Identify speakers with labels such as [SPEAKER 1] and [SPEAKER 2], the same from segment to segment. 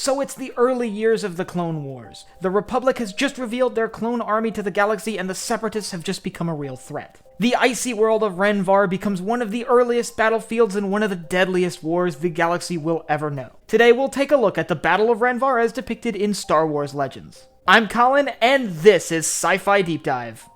[SPEAKER 1] So it's the early years of the Clone Wars. The Republic has just revealed their clone army to the galaxy, and the Separatists have just become a real threat. The icy world of Rhen Var becomes one of the earliest battlefields and one of the deadliest wars the galaxy will ever know. Today we'll take a look at the Battle of Rhen Var as depicted in Star Wars Legends. I'm Colin, and this is Sci-Fi Deep Dive.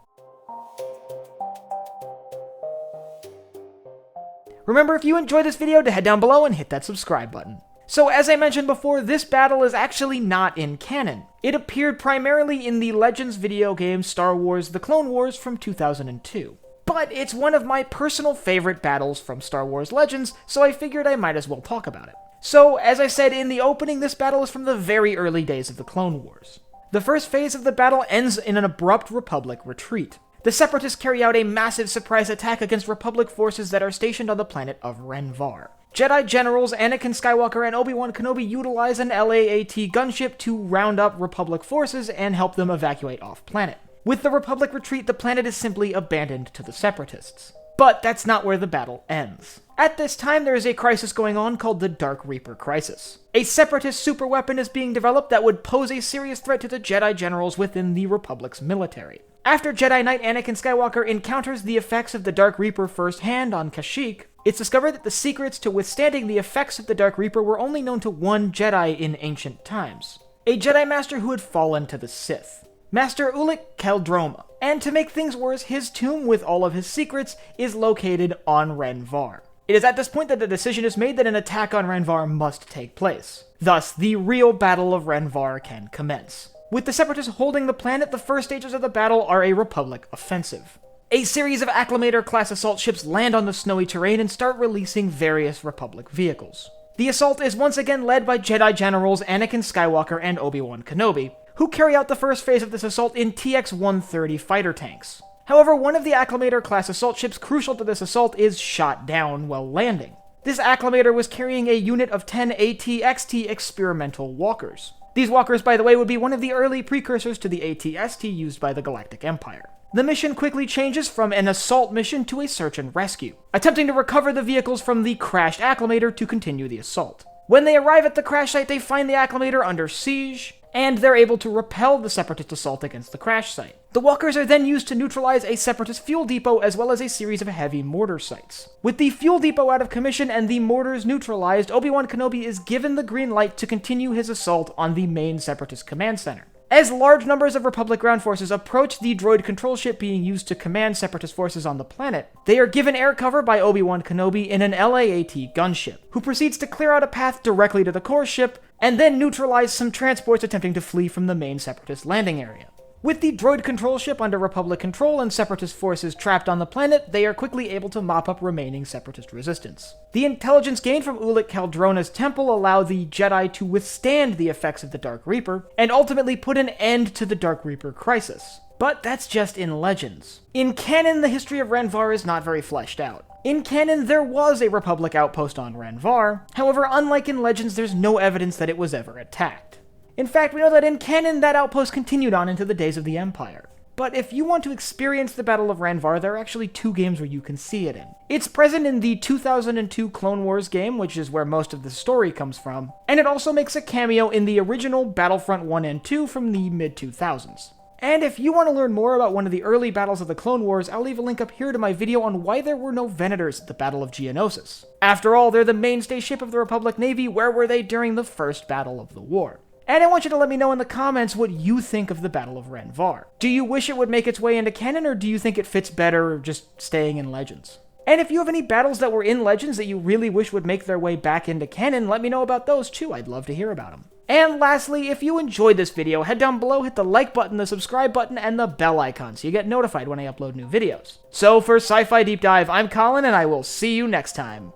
[SPEAKER 1] Remember, if you enjoyed this video, to head down below and hit that subscribe button. So as I mentioned before, this battle is actually not in canon. It appeared primarily in the Legends video game Star Wars The Clone Wars from 2002. But it's one of my personal favorite battles from Star Wars Legends, so I figured I might as well talk about it. So, as I said in the opening, this battle is from the very early days of the Clone Wars. The first phase of the battle ends in an abrupt Republic retreat. The Separatists carry out a massive surprise attack against Republic forces that are stationed on the planet of Rhen Var. Jedi generals Anakin Skywalker and Obi-Wan Kenobi utilize an LAAT gunship to round up Republic forces and help them evacuate off-planet. With the Republic retreat, the planet is simply abandoned to the Separatists. But that's not where the battle ends. At this time, there is a crisis going on called the Dark Reaper Crisis. A Separatist superweapon is being developed that would pose a serious threat to the Jedi generals within the Republic's military. After Jedi Knight Anakin Skywalker encounters the effects of the Dark Reaper firsthand on Kashyyyk, it's discovered that the secrets to withstanding the effects of the Dark Reaper were only known to one Jedi in ancient times. A Jedi Master who had fallen to the Sith. Master Ulic Qel-Droma. And to make things worse, his tomb with all of his secrets is located on Rhen Var. It is at this point that the decision is made that an attack on Rhen Var must take place. Thus, the real Battle of Rhen Var can commence. With the Separatists holding the planet, the first stages of the battle are a Republic offensive. A series of Acclamator-class assault ships land on the snowy terrain and start releasing various Republic vehicles. The assault is once again led by Jedi generals Anakin Skywalker and Obi-Wan Kenobi, who carry out the first phase of this assault in TX-130 fighter tanks. However, one of the Acclamator-class assault ships crucial to this assault is shot down while landing. This Acclamator was carrying a unit of 10 AT-XT experimental walkers. These walkers, by the way, would be one of the early precursors to the AT-ST used by the Galactic Empire. The mission quickly changes from an assault mission to a search and rescue, attempting to recover the vehicles from the crashed Acclamator to continue the assault. When they arrive at the crash site, they find the Acclamator under siege, and they're able to repel the Separatist assault against the crash site. The walkers are then used to neutralize a Separatist fuel depot as well as a series of heavy mortar sites. With the fuel depot out of commission and the mortars neutralized, Obi-Wan Kenobi is given the green light to continue his assault on the main Separatist command center. As large numbers of Republic ground forces approach the droid control ship being used to command Separatist forces on the planet, they are given air cover by Obi-Wan Kenobi in an LAAT gunship, who proceeds to clear out a path directly to the core ship, and then neutralize some transports attempting to flee from the main Separatist landing area. With the droid control ship under Republic control and Separatist forces trapped on the planet, they are quickly able to mop up remaining Separatist resistance. The intelligence gained from Ulic Qel-Droma's temple allow the Jedi to withstand the effects of the Dark Reaper, and ultimately put an end to the Dark Reaper crisis. But that's just in Legends. In canon, the history of Rhen Var is not very fleshed out. In canon, there was a Republic outpost on Rhen Var, however, unlike in Legends, there's no evidence that it was ever attacked. In fact, we know that in canon, that outpost continued on into the days of the Empire. But if you want to experience the Battle of Rhen Var, there are actually two games where you can see it in. It's present in the 2002 Clone Wars game, which is where most of the story comes from, and it also makes a cameo in the original Battlefront 1 and 2 from the mid-2000s. And if you want to learn more about one of the early battles of the Clone Wars, I'll leave a link up here to my video on why there were no Venators at the Battle of Geonosis. After all, they're the mainstay ship of the Republic Navy. Where were they during the first battle of the war? And I want you to let me know in the comments what you think of the Battle of Rhen Var. Do you wish it would make its way into canon, or do you think it fits better just staying in Legends? And if you have any battles that were in Legends that you really wish would make their way back into canon, let me know about those too. I'd love to hear about them. And lastly, if you enjoyed this video, head down below, hit the like button, the subscribe button, and the bell icon so you get notified when I upload new videos. So for Sci-Fi Deep Dive, I'm Colin, and I will see you next time.